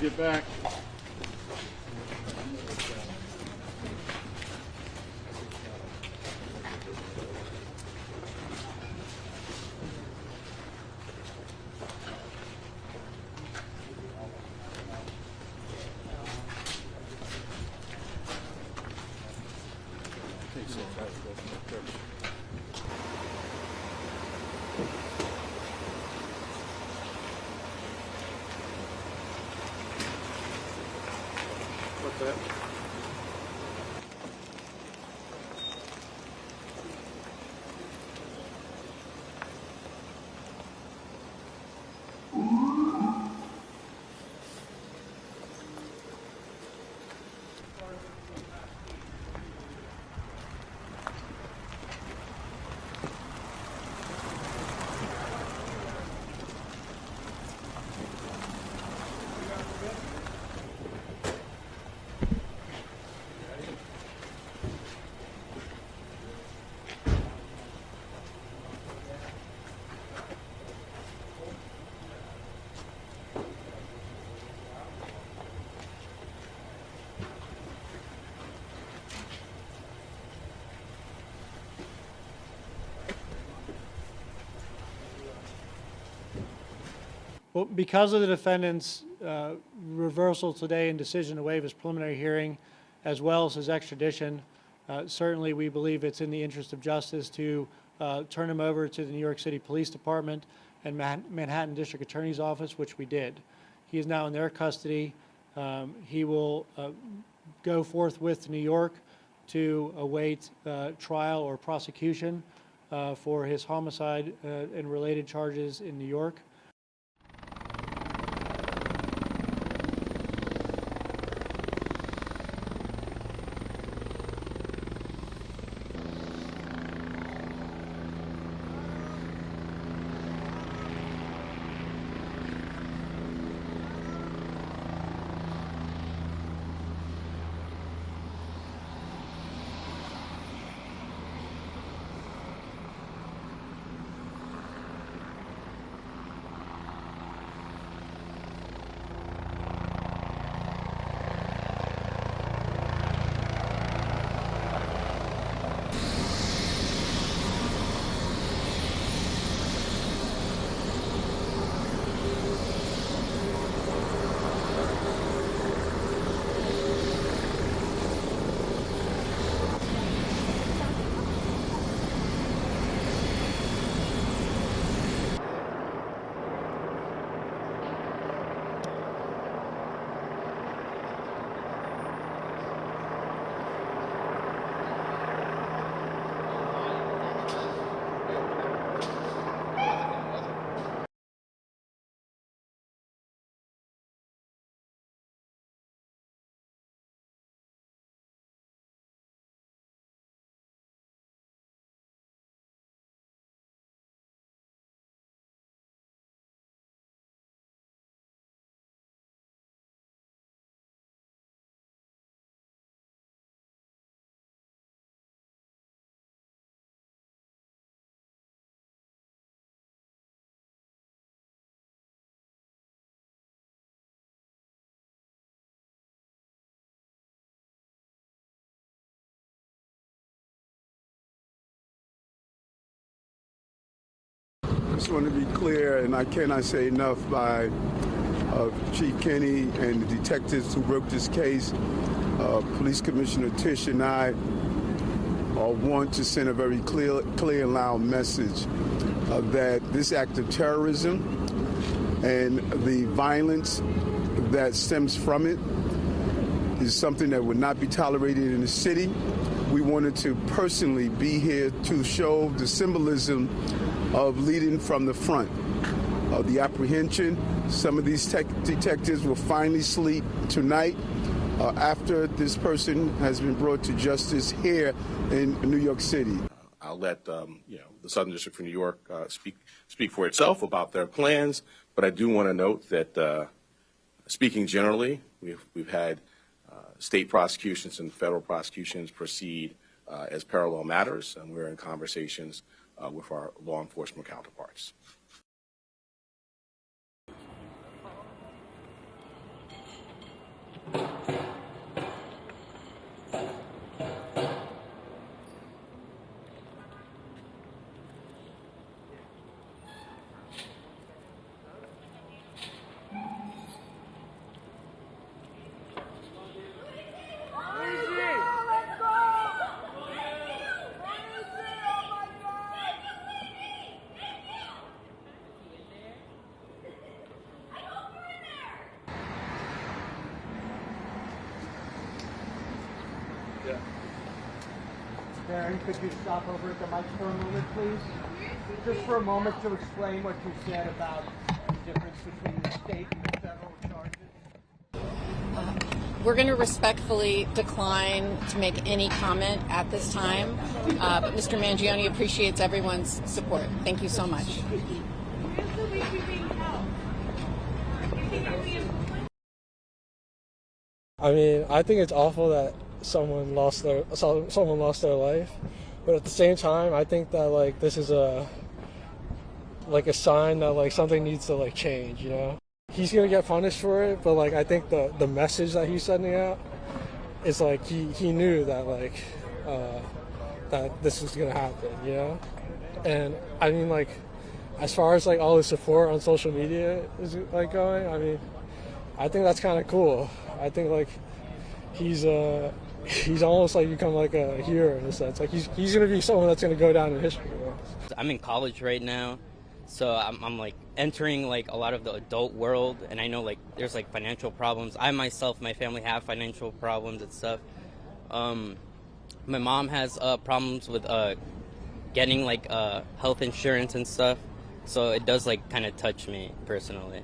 get back. What's that? Well, because of the defendant's reversal today and decision to waive his preliminary hearing, as well as his extradition, certainly we believe it's in the interest of justice to turn him over to the New York City Police Department and Manhattan District Attorney's Office, which we did. He is now in their custody. He will go forthwith to New York to await trial or prosecution for his homicide and related charges in New York. I just want to be clear, and I cannot say enough by Chief Kenny and the detectives who worked this case. Police Commissioner Tish and I want to send a very clear and loud message that this act of terrorism and the violence that stems from it is something that would not be tolerated in the city. We wanted to personally be here to show the symbolism of leading from the front. The apprehension, some of these detectives will finally sleep tonight after this person has been brought to justice here in New York City. I'll let the Southern District for New York speak for itself about their plans, but I do want to note that speaking generally, we've had state prosecutions and federal prosecutions proceed as parallel matters, and we're in conversations with our law enforcement counterparts. Barron, could you stop over at the mic for a moment, please? Just for a moment to explain what you said about the difference between the state and the federal charges. We're going to respectfully decline to make any comment at this time, but Mr. Mangione appreciates everyone's support. Thank you so much. I mean, I think it's awful that someone lost their life, but at the same time, I think that like this is a sign that like something needs to like change. You know, he's gonna get punished for it, but like I think the message that he's sending out is like he knew that like that this was gonna happen. You know, and I mean like as far as like all the support on social media is like going, I mean, I think that's kind of cool. I think like he's almost like become like a hero in a sense. Like he's gonna be someone that's gonna go down in history. I'm in college right now, so I'm like entering like a lot of the adult world, and I know like there's like financial problems. I myself, my family have financial problems and stuff. My mom has problems with getting like health insurance and stuff, so it does like kind of touch me personally.